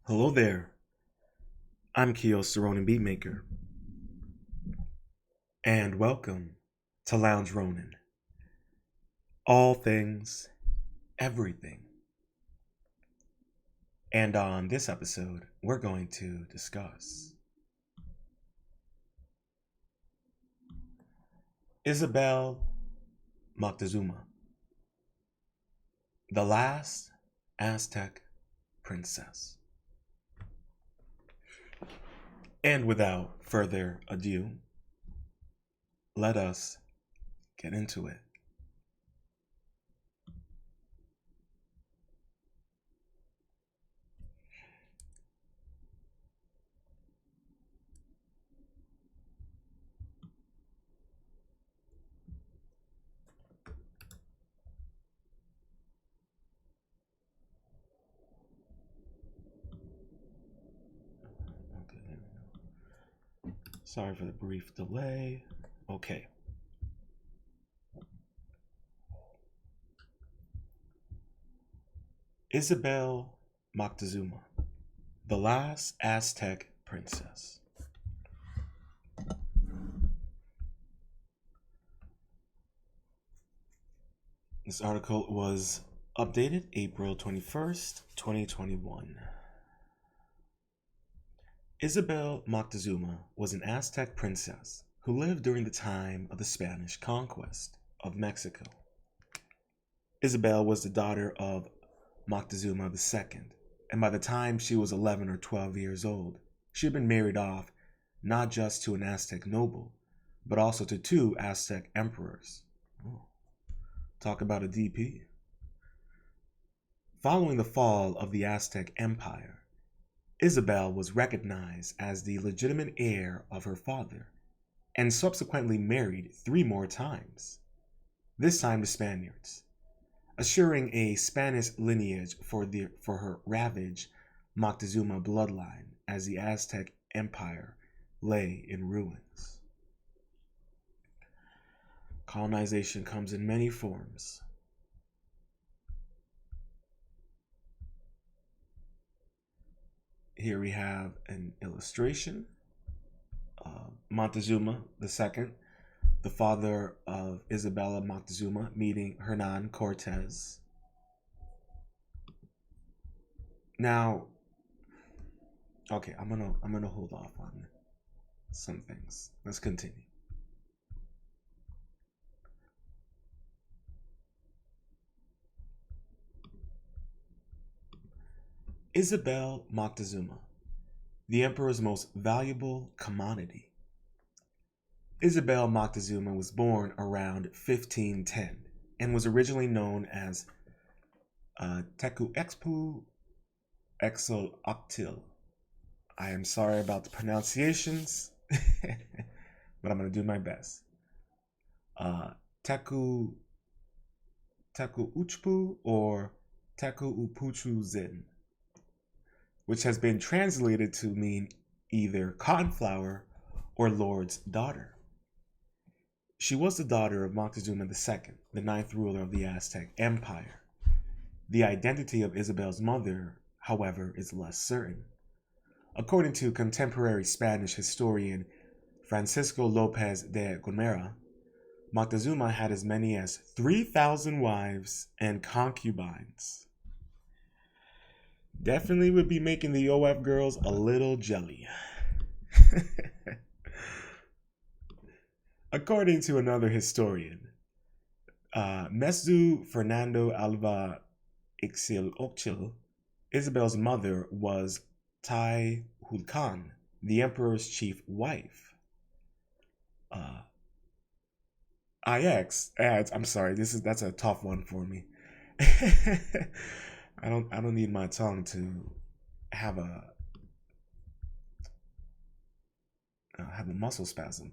Hello there. I'm Kios the Ronin Beatmaker, and welcome to Lounge Ronin. All things, everything. And on this episode, we're going to discuss Isabel Moctezuma, the last Aztec princess. And without further ado, let us get into it. Okay, there we go. Sorry for the brief delay. Okay. Isabel Moctezuma, the last Aztec princess. This article was updated April 21st, 2021. Isabel Moctezuma was an Aztec princess who lived during the time of the Spanish conquest of Mexico. Isabel was the daughter of Moctezuma II, and by the time she was 11 or 12 years old, she had been married off not just to an Aztec noble, but also to two Aztec emperors. Oh, talk about a DP. Following the fall of the Aztec Empire, Isabel was recognized as the legitimate heir of her father and subsequently married three more times, this time to Spaniards, assuring a Spanish lineage for her ravaged Moctezuma bloodline as the Aztec Empire lay in ruins. Colonization comes in many forms. Here we have an illustration of Montezuma II, the father of Isabella Moctezuma, meeting Hernan Cortez. Now, okay, I'm gonna hold off on some things. Let's continue. Isabel Moctezuma, the emperor's most valuable commodity. Isabel Moctezuma was born around 1510 and was originally known as Tekuexpu Exoloctil. I am sorry about the pronunciations, but I'm going to do my best. Teku Uchpu or Teku Upuchu Zin, which has been translated to mean either cottonflower or Lord's daughter. She was the daughter of Moctezuma II, the ninth ruler of the Aztec Empire. The identity of Isabel's mother, however, is less certain. According to contemporary Spanish historian Francisco Lopez de Gomera, Moctezuma had as many as 3,000 wives and concubines. Definitely would be making the OF girls a little jelly. According to another historian, Mesdu Fernando Alva Ixil, Isabel's mother was Tai Hulkan, the emperor's chief wife. IX adds, I'm sorry, that's a tough one for me. I don't need my tongue to have a muscle spasm.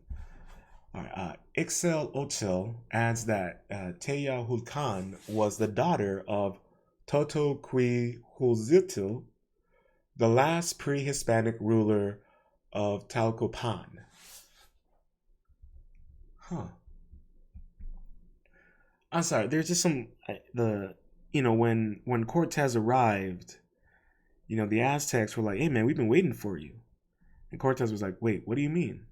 All right, Ixel Ochil adds that Teya Hulkan was the daughter of Toto Qui Hulzitil, the last pre-Hispanic ruler of Talcopan. Huh. I'm sorry. There's just some when Cortez arrived, the Aztecs were like, "Hey man, we've been waiting for you." And Cortez was like, "Wait, what do you mean?"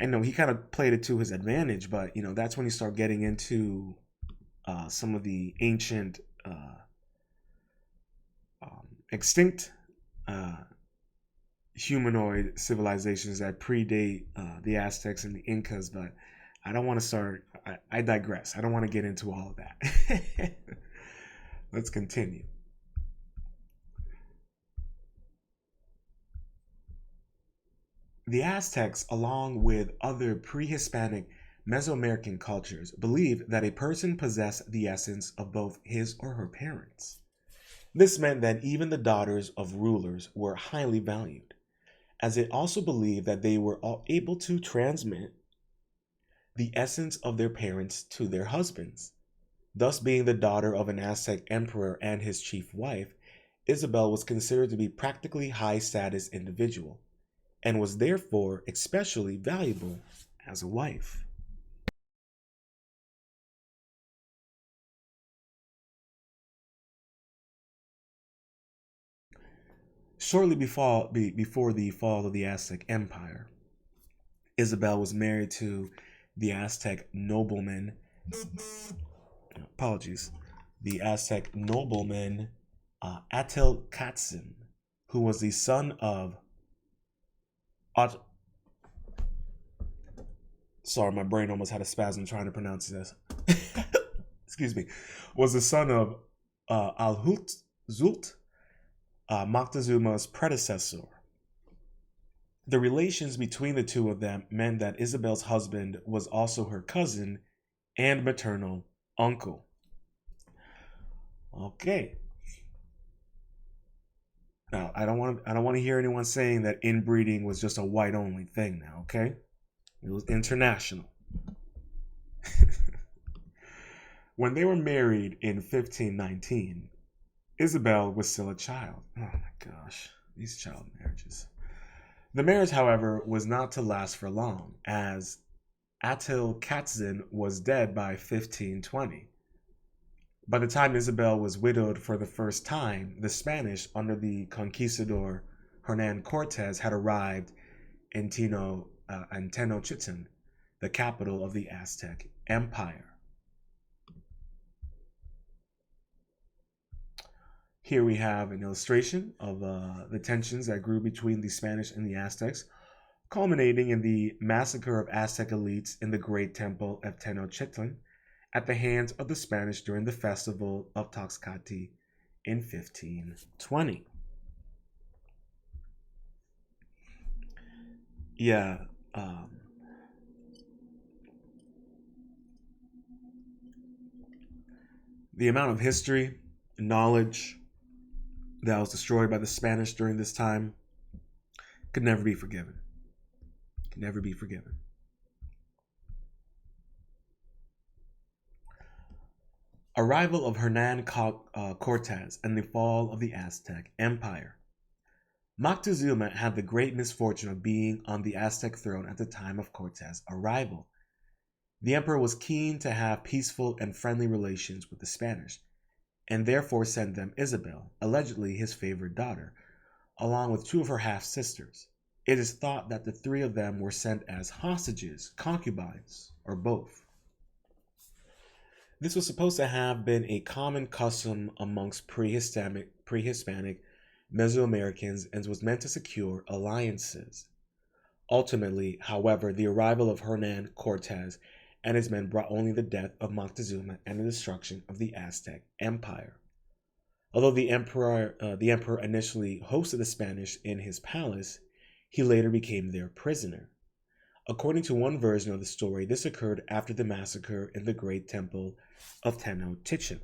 And no, he kind of played it to his advantage, but that's when he started getting into some of the ancient extinct humanoid civilizations that predate the Aztecs and the Incas. But I don't want to start. I digress. I don't want to get into all of that. Let's continue. The Aztecs, along with other pre-Hispanic Mesoamerican cultures, believed that a person possessed the essence of both his or her parents. This meant that even the daughters of rulers were highly valued, as it also believed that they were all able to transmit the essence of their parents to their husbands. Thus, being the daughter of an Aztec emperor and his chief wife, Isabel was considered to be practically high-status individual, and was therefore especially valuable as a wife. Shortly before the fall of the Aztec Empire, Isabel was married to the Aztec nobleman, apologies, the Aztec nobleman Atl, who was the son of sorry, my brain almost had a spasm trying to pronounce this. Excuse me. Was the son of Zult, Moctezuma's predecessor. The relations between the two of them meant that Isabel's husband was also her cousin and maternal uncle. Okay. Now, I don't want to hear anyone saying that inbreeding was just a white only thing now, okay? It was international. When they were married in 1519, Isabel was still a child. Oh my gosh, these child marriages. The marriage, however, was not to last for long, as Atl was dead by 1520. By the time Isabel was widowed for the first time, the Spanish, under the conquistador Hernan Cortez, had arrived in Tenochtitlan, the capital of the Aztec Empire. Here we have an illustration of the tensions that grew between the Spanish and the Aztecs, culminating in the massacre of Aztec elites in the Great Temple of Tenochtitlan at the hands of the Spanish during the festival of Tlaxcaltli in 1520. Yeah, the amount of history, knowledge that was destroyed by the Spanish during this time could never be forgiven. Could never be forgiven. Arrival of Hernan Cortez and the fall of the Aztec Empire. Moctezuma had the great misfortune of being on the Aztec throne at the time of Cortez's arrival. The emperor was keen to have peaceful and friendly relations with the Spanish, and therefore sent them Isabel, allegedly his favorite daughter, along with two of her half-sisters. It is thought that the three of them were sent as hostages, concubines, or both. This was supposed to have been a common custom amongst pre-Hispanic Mesoamericans and was meant to secure alliances. Ultimately, however, the arrival of Hernan Cortez and his men brought only the death of Moctezuma and the destruction of the Aztec Empire. Although the emperor initially hosted the Spanish in his palace, he later became their prisoner. According to one version of the story, this occurred after the massacre in the Great Temple of Tenochtitlan.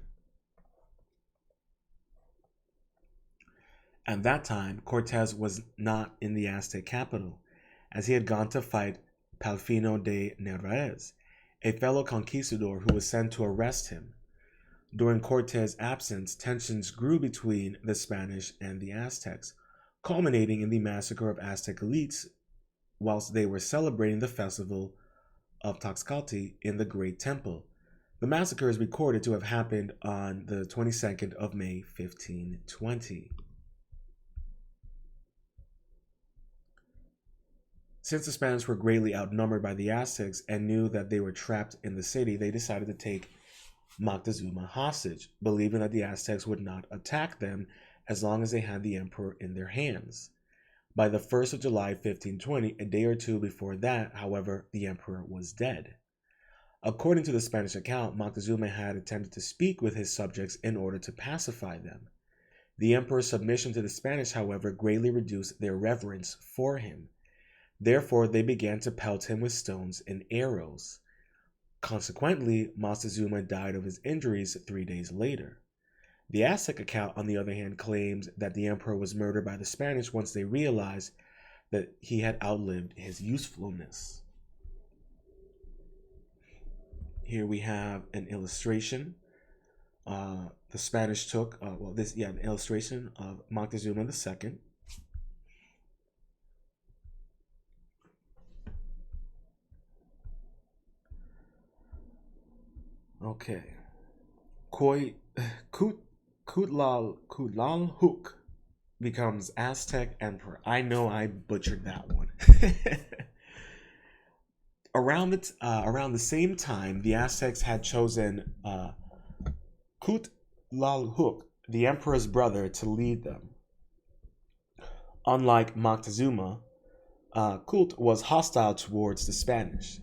At that time, Cortez was not in the Aztec capital, as he had gone to fight Palfino de Narvaez, a fellow conquistador who was sent to arrest him. During Cortez's absence, tensions grew between the Spanish and the Aztecs, culminating in the massacre of Aztec elites whilst they were celebrating the festival of Tlaxcaltli in the Great Temple. The massacre is recorded to have happened on the 22nd of May, 1520. Since the Spanish were greatly outnumbered by the Aztecs and knew that they were trapped in the city, they decided to take Moctezuma hostage, believing that the Aztecs would not attack them as long as they had the emperor in their hands. By the 1st of July 1520, a day or two before that, however, the emperor was dead. According to the Spanish account, Moctezuma had attempted to speak with his subjects in order to pacify them. The emperor's submission to the Spanish, however, greatly reduced their reverence for him. Therefore, they began to pelt him with stones and arrows. Consequently, Moctezuma died of his injuries 3 days later. The Aztec account, on the other hand, claims that the emperor was murdered by the Spanish once they realized that he had outlived his usefulness. Here we have an illustration. The Spanish took, an illustration of Moctezuma II. Okay. Kutlal-Huk becomes Aztec emperor. I know I butchered that one. Around the same time, the Aztecs had chosen Kutlal-Huk, the emperor's brother, to lead them. Unlike Moctezuma, Kut was hostile towards the Spanish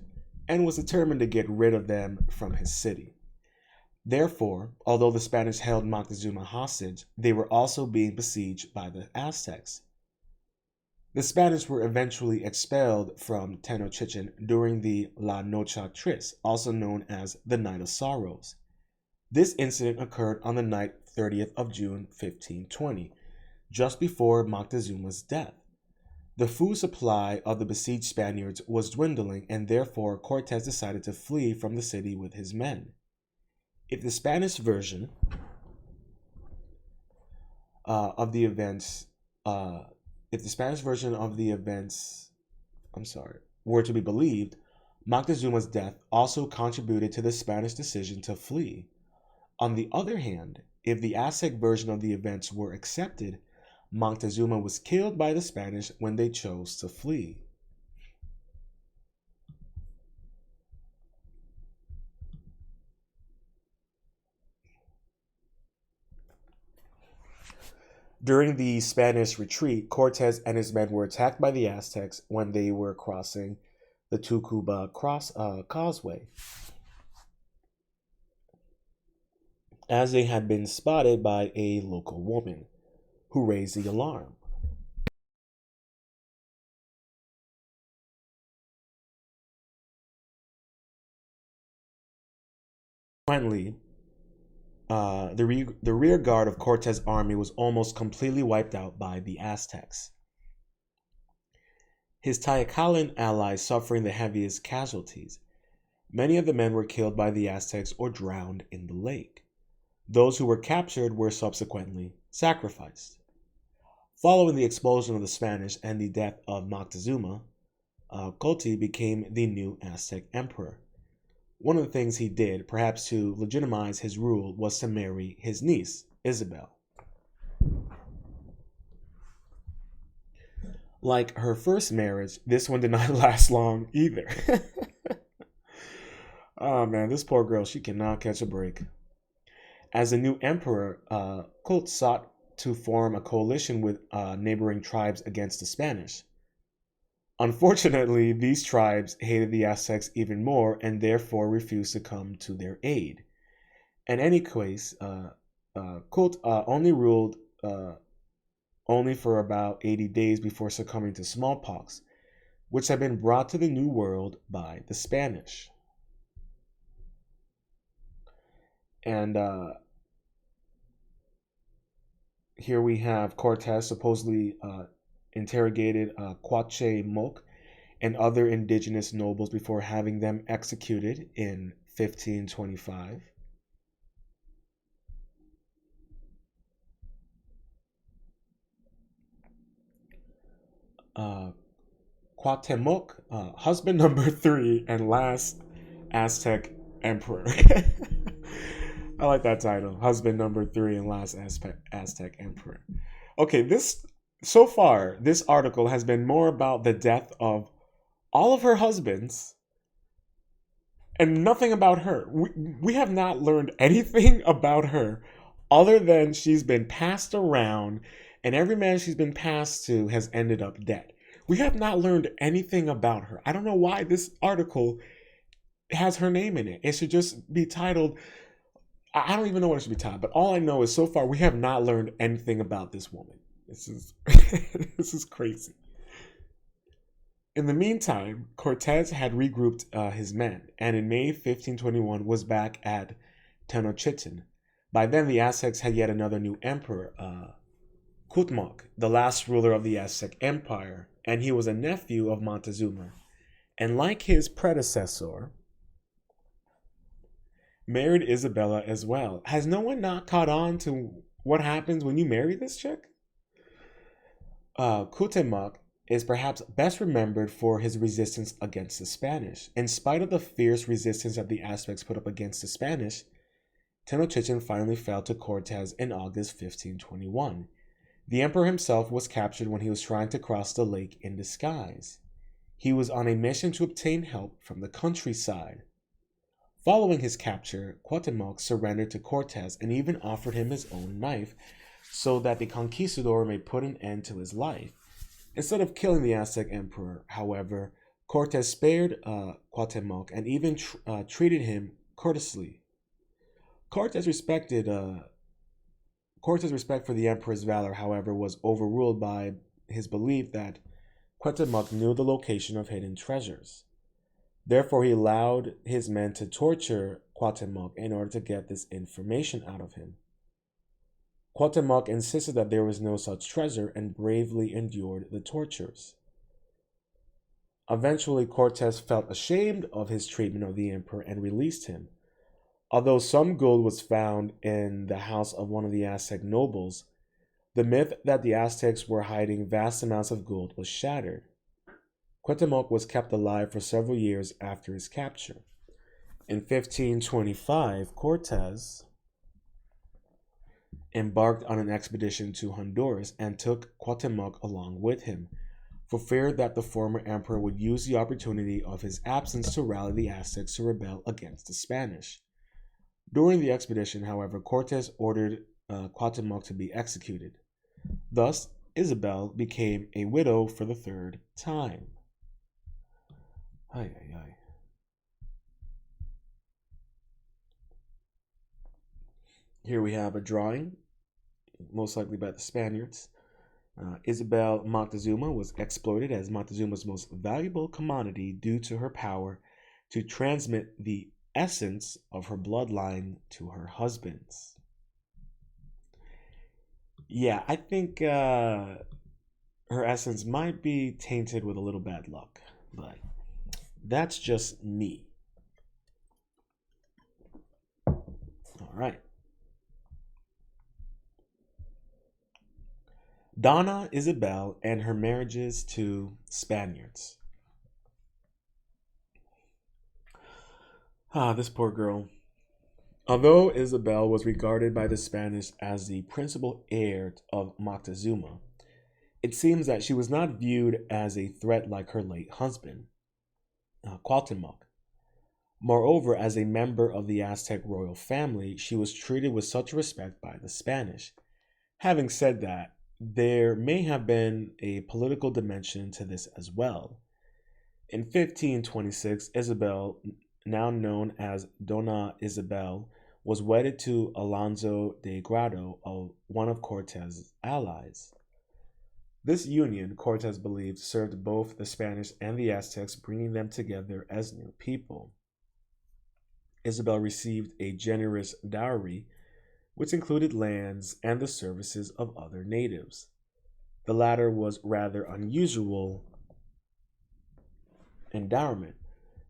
and was determined to get rid of them from his city. Therefore, although the Spanish held Moctezuma hostage, they were also being besieged by the Aztecs. The Spanish were eventually expelled from Tenochtitlan during the La Noche Triste, also known as the Night of Sorrows. This incident occurred on the night 30th of June 1520, just before Moctezuma's death. The food supply of the besieged Spaniards was dwindling, and therefore Cortes decided to flee from the city with his men. If the Spanish version of the events were to be believed, Moctezuma's death also contributed to the Spanish decision to flee. On the other hand, if the Aztec version of the events were accepted, Moctezuma was killed by the Spanish when they chose to flee. During the Spanish retreat, Cortes and his men were attacked by the Aztecs when they were crossing the Tucuba Causeway, as they had been spotted by a local woman, who raised the alarm. Finally, the rear guard of Cortes' army was almost completely wiped out by the Aztecs, his Tlayacalan allies suffering the heaviest casualties. Many of the men were killed by the Aztecs or drowned in the lake. Those who were captured were subsequently sacrificed. Following the expulsion of the Spanish and the death of Moctezuma, Coti became the new Aztec emperor. One of the things he did, perhaps to legitimize his rule, was to marry his niece, Isabel. Like her first marriage, this one did not last long either. Oh man, this poor girl, she cannot catch a break. As the new emperor, Cult sought to form a coalition with neighboring tribes against the Spanish. Unfortunately, these tribes hated the Aztecs even more and therefore refused to come to their aid. In any case, Cult only ruled only for about 80 days before succumbing to smallpox, which had been brought to the New World by the Spanish. And here we have Cortes supposedly interrogated Cuauhtémoc and other indigenous nobles before having them executed in 1525. Cuauhtémoc, husband number 3 and last Aztec emperor. I like that title, husband number 3 and last Aztec emperor. Okay, so far, this article has been more about the death of all of her husbands and nothing about her. We have not learned anything about her other than she's been passed around, and every man she's been passed to has ended up dead. We have not learned anything about her. I don't know why this article has her name in it. It should just be titled, I don't even know what it should be titled, but all I know is so far we have not learned anything about this woman. This is this is crazy. In the meantime, Cortez had regrouped his men, and in May 1521 was back at Tenochtitlan. By then, the Aztecs had yet another new emperor, Cuauhtémoc, the last ruler of the Aztec Empire, and he was a nephew of Moctezuma. And like his predecessor, married Isabella as well. Has no one not caught on to what happens when you marry this chick? Cuauhtémoc is perhaps best remembered for his resistance against the Spanish. In spite of the fierce resistance that the Aztecs put up against the Spanish, Tenochtitlan finally fell to Cortez in August 1521. The emperor himself was captured when he was trying to cross the lake in disguise. He was on a mission to obtain help from the countryside. Following his capture, Cuauhtémoc surrendered to Cortez and even offered him his own knife so that the conquistador may put an end to his life. Instead of killing the Aztec emperor, however, Cortez spared Cuauhtémoc and even treated him courteously. Cortez's respect for the emperor's valor, however, was overruled by his belief that Cuauhtémoc knew the location of hidden treasures. Therefore, he allowed his men to torture Cuauhtémoc in order to get this information out of him. Cuauhtémoc insisted that there was no such treasure and bravely endured the tortures. Eventually, Cortez felt ashamed of his treatment of the emperor and released him. Although some gold was found in the house of one of the Aztec nobles, the myth that the Aztecs were hiding vast amounts of gold was shattered. Cuauhtémoc was kept alive for several years after his capture. In 1525, Cortez embarked on an expedition to Honduras and took Cuauhtémoc along with him, for fear that the former emperor would use the opportunity of his absence to rally the Aztecs to rebel against the Spanish. During the expedition, however, Cortez ordered Cuauhtémoc to be executed. Thus, Isabel became a widow for the third time. Ay, ay, ay. Here we have a drawing, most likely by the Spaniards. Isabel Moctezuma was exploited as Moctezuma's most valuable commodity due to her power to transmit the essence of her bloodline to her husbands. Yeah, I think her essence might be tainted with a little bad luck, but that's just me. All right. Donna Isabel and her marriages to Spaniards. This poor girl. Although Isabel was regarded by the Spanish as the principal heir of Moctezuma, it seems that she was not viewed as a threat like her late husband, Cuauhtémoc. Moreover, as a member of the Aztec royal family, she was treated with such respect by the Spanish. Having said that, there may have been a political dimension to this as well. In 1526, Isabel, now known as Dona Isabel, was wedded to Alonso de Grado, one of Cortez's allies. This union, Cortez believed, served both the Spanish and the Aztecs, bringing them together as new people. Isabel received a generous dowry, which included lands and the services of other natives. The latter was rather unusual endowment,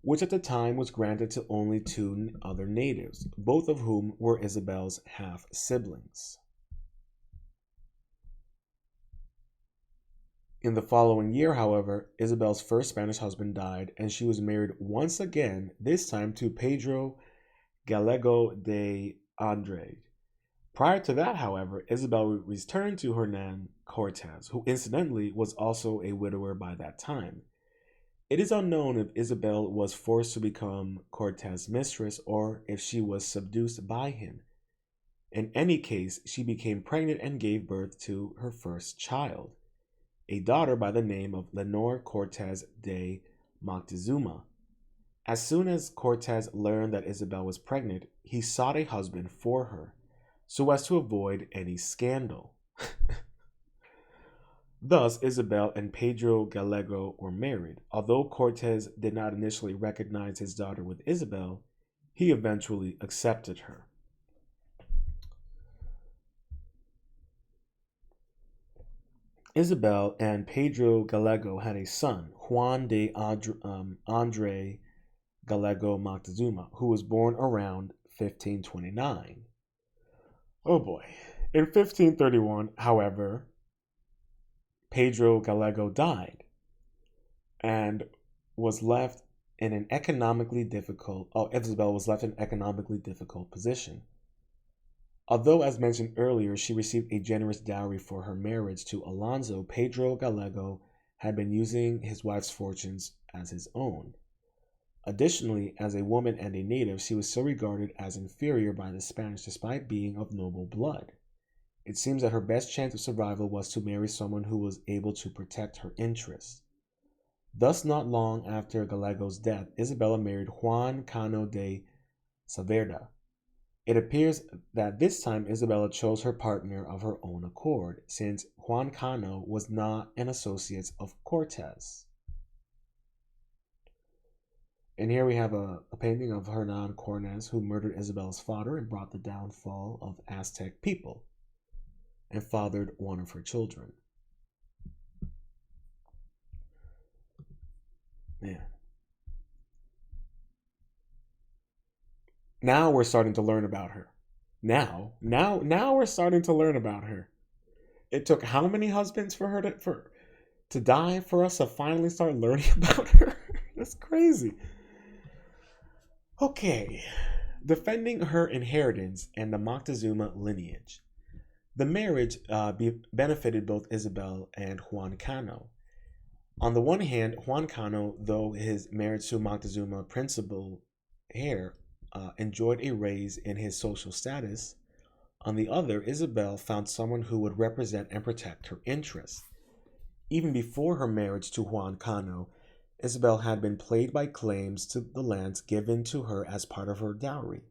which at the time was granted to only two other natives, both of whom were Isabel's half-siblings. In the following year, however, Isabel's first Spanish husband died, and she was married once again, this time to Pedro Gallego de Andrade. Prior to that, however, Isabel returned to Hernan Cortez, who incidentally was also a widower by that time. It is unknown if Isabel was forced to become Cortez's mistress or if she was seduced by him. In any case, she became pregnant and gave birth to her first child, a daughter by the name of Lenore Cortez de Moctezuma. As soon as Cortez learned that Isabel was pregnant, he sought a husband for her, so as to avoid any scandal. Thus, Isabel and Pedro Gallego were married. Although Cortez did not initially recognize his daughter with Isabel, he eventually accepted her. Isabel and Pedro Gallego had a son, Juan de Andre Gallego Moctezuma, who was born around 1529. Oh boy. In 1531, however, Pedro Gallego died and was left in an economically difficult, Isabel was left in an economically difficult position. Although, as mentioned earlier, she received a generous dowry for her marriage to Alonso, Pedro Gallego had been using his wife's fortunes as his own. Additionally, as a woman and a native, she was still regarded as inferior by the Spanish despite being of noble blood. It seems that her best chance of survival was to marry someone who was able to protect her interests. Thus, not long after Gallego's death, Isabella married Juan Cano de Saverda. It appears that this time Isabella chose her partner of her own accord, since Juan Cano was not an associate of Cortez. And here we have a painting of Hernan Cornez, who murdered Isabella's father and brought the downfall of Aztec people, and fathered one of her children. Man. Now we're starting to learn about her. Now we're starting to learn about her. It took how many husbands for her to die for us to finally start learning about her? That's crazy. Okay, defending her inheritance and the Moctezuma lineage. The marriage benefited both Isabel and Juan Cano. On the one hand, Juan Cano, though his marriage to Moctezuma principal heir, enjoyed a raise in his social status. On the other, Isabel found someone who would represent and protect her interests. Even before her marriage to Juan Cano, Isabel had been plagued by claims to the lands given to her as part of her dowry.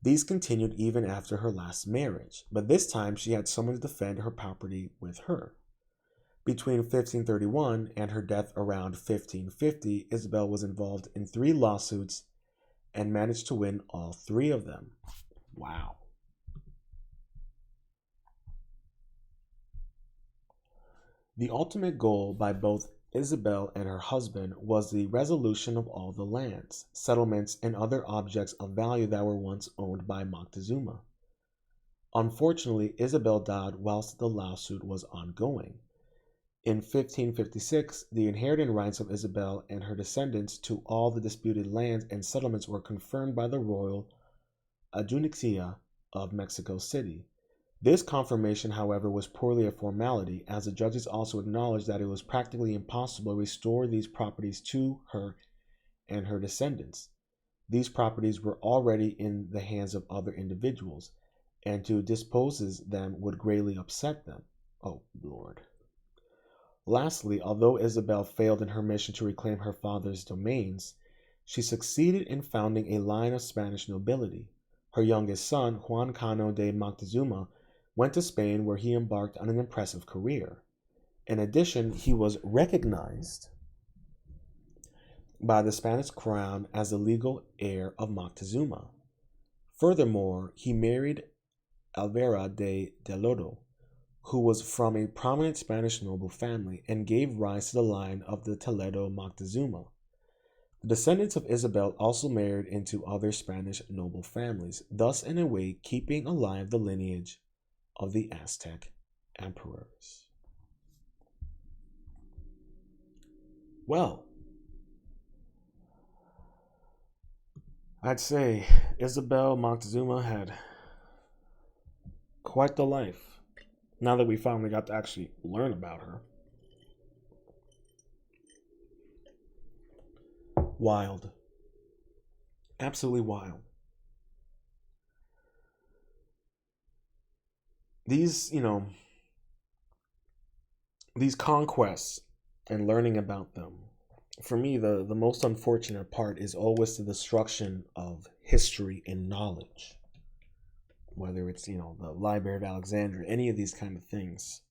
These continued even after her last marriage, but this time she had someone to defend her property with her. Between 1531 and her death around 1550, Isabel was involved in 3 lawsuits and managed to win all 3 of them. Wow. The ultimate goal by both Isabel and her husband was the resolution of all the lands, settlements, and other objects of value that were once owned by Moctezuma. Unfortunately, Isabel died whilst the lawsuit was ongoing. In 1556, the inheriting rights of Isabel and her descendants to all the disputed lands and settlements were confirmed by the Royal Audiencia of Mexico City. This confirmation, however, was purely a formality, as the judges also acknowledged that it was practically impossible to restore these properties to her and her descendants. These properties were already in the hands of other individuals, and to dispose of them would greatly upset them. Oh, Lord. Lastly, although Isabel failed in her mission to reclaim her father's domains, she succeeded in founding a line of Spanish nobility. Her youngest son, Juan Cano de Moctezuma, went to Spain, where he embarked on an impressive career. In addition, he was recognized by the Spanish crown as the legal heir of Moctezuma. Furthermore, he married Alvera de Delodo, who was from a prominent Spanish noble family, and gave rise to the line of the Toledo Moctezuma. The descendants of Isabel also married into other Spanish noble families, thus in a way keeping alive the lineage of the Aztec emperors. Well, I'd say Isabel Moctezuma had quite the life, now that we finally got to actually learn about her. Wild. Absolutely wild. These, these conquests and learning about them, for me, the most unfortunate part is always the destruction of history and knowledge. Whether it's, the Library of Alexandria, any of these kind of things.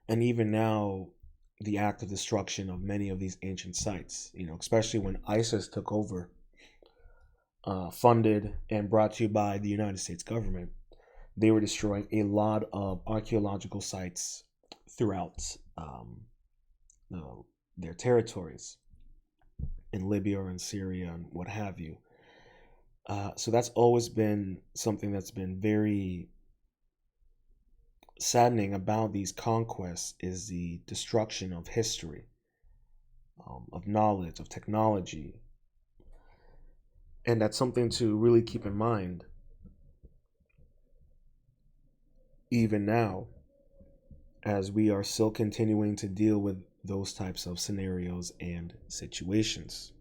And even now, the act of destruction of many of these ancient sites, especially when ISIS took over, funded and brought to you by the United States government. They were destroying a lot of archaeological sites throughout their territories in Libya or in Syria and what have you. So that's always been something that's been very saddening about these conquests, is the destruction of history, of knowledge, of technology. And that's something to really keep in mind even now, as we are still continuing to deal with those types of scenarios and situations.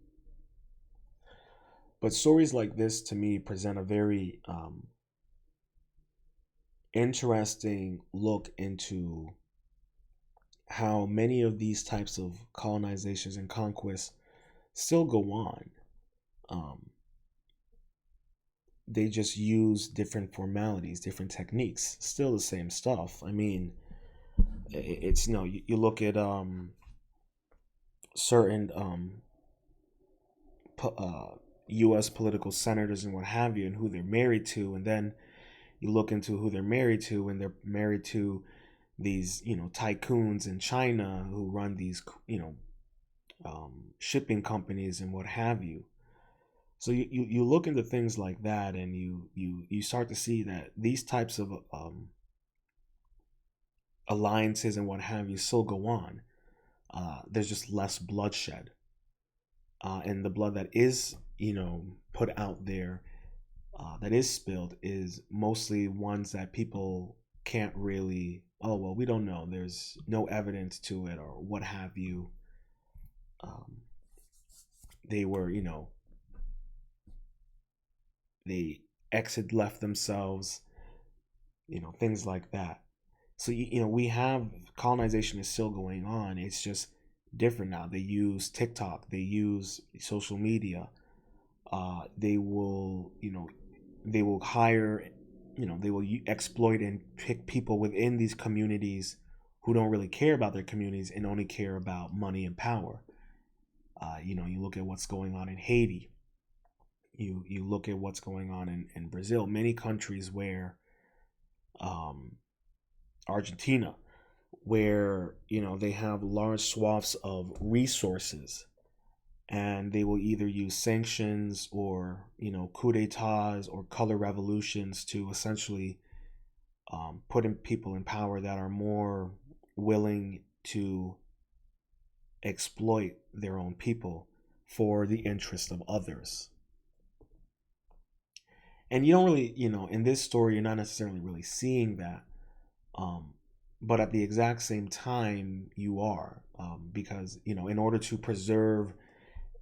But stories like this, to me, present a very interesting look into how many of these types of colonizations and conquests still go on. They just use different formalities, different techniques, still the same stuff. I mean, it's you look at certain U.S. political senators and what have you, and who they're married to, and then you look into who they're married to, and they're married to these tycoons in China who run these shipping companies and what have you. So you look into things like that, and you start to see that these types of alliances and what have you still go on. There's just less bloodshed, and the blood that is put out there, that is spilled, is mostly ones that people can't really, oh well, we don't know, there's no evidence to it, or what have you. They were they left themselves, things like that. So we have, colonization is still going on. It's just different now. They use TikTok, they use social media. They will they will hire, they will exploit and pick people within these communities who don't really care about their communities and only care about money and power. You look at what's going on in Haiti. You look at what's going on in Brazil, many countries where, Argentina, where they have large swaths of resources, and they will either use sanctions or coup d'etats or color revolutions to essentially put in people in power that are more willing to exploit their own people for the interest of others. And you don't really, in this story, you're not necessarily really seeing that. But at the exact same time, you are, because, in order to preserve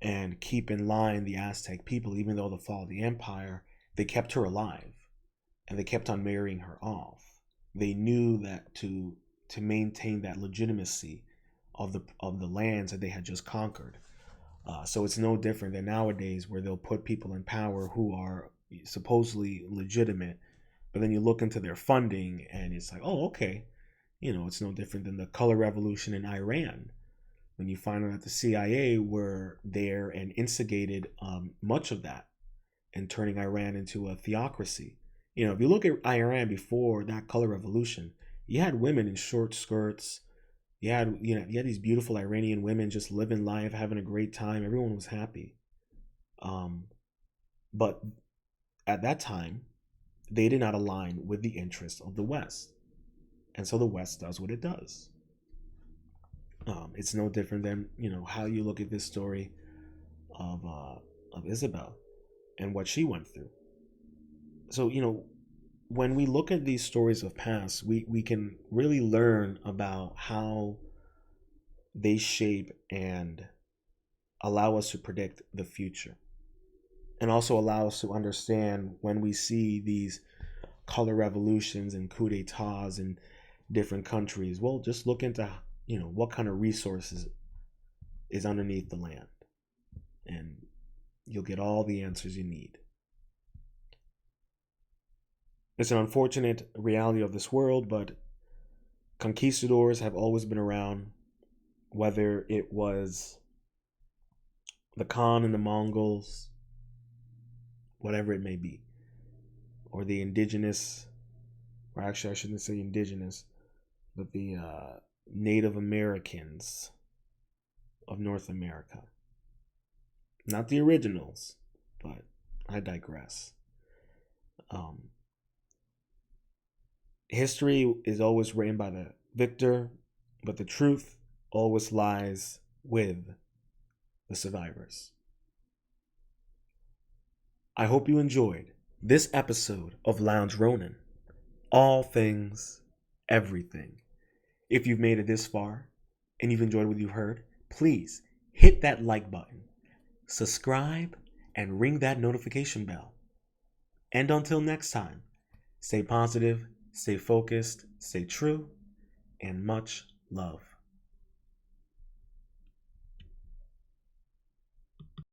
and keep in line the Aztec people, even though the fall of the empire, they kept her alive, and they kept on marrying her off. They knew that to maintain that legitimacy of the lands that they had just conquered. So it's no different than nowadays, where they'll put people in power who are supposedly legitimate, but then you look into their funding, and it's like, oh, okay, it's no different than the color revolution in Iran, when you find out that the CIA were there and instigated much of that, and turning Iran into a theocracy. If you look at Iran before that color revolution, you had women in short skirts. You had these beautiful Iranian women just living life, having a great time. Everyone was happy. But at that time, they did not align with the interests of the West. And so the West does what it does. It's no different than, how you look at this story of Isabel and what she went through. So, when we look at these stories of past, we can really learn about how they shape and allow us to predict the future, and also allow us to understand when we see these color revolutions and coups d'etats in different countries. Well, just look into, what kind of resources is underneath the land, and you'll get all the answers you need. It's an unfortunate reality of this world, but conquistadors have always been around, whether it was the Khan and the Mongols, whatever it may be, or the indigenous, or actually I shouldn't say indigenous, but the Native Americans of North America. Not the originals, but I digress. History is always written by the victor, but the truth always lies with the survivors. I hope you enjoyed this episode of Lounge Ronin. All things, everything. If you've made it this far and you've enjoyed what you've heard, please hit that like button, subscribe, and ring that notification bell. And until next time, stay positive, stay focused, stay true, and much love.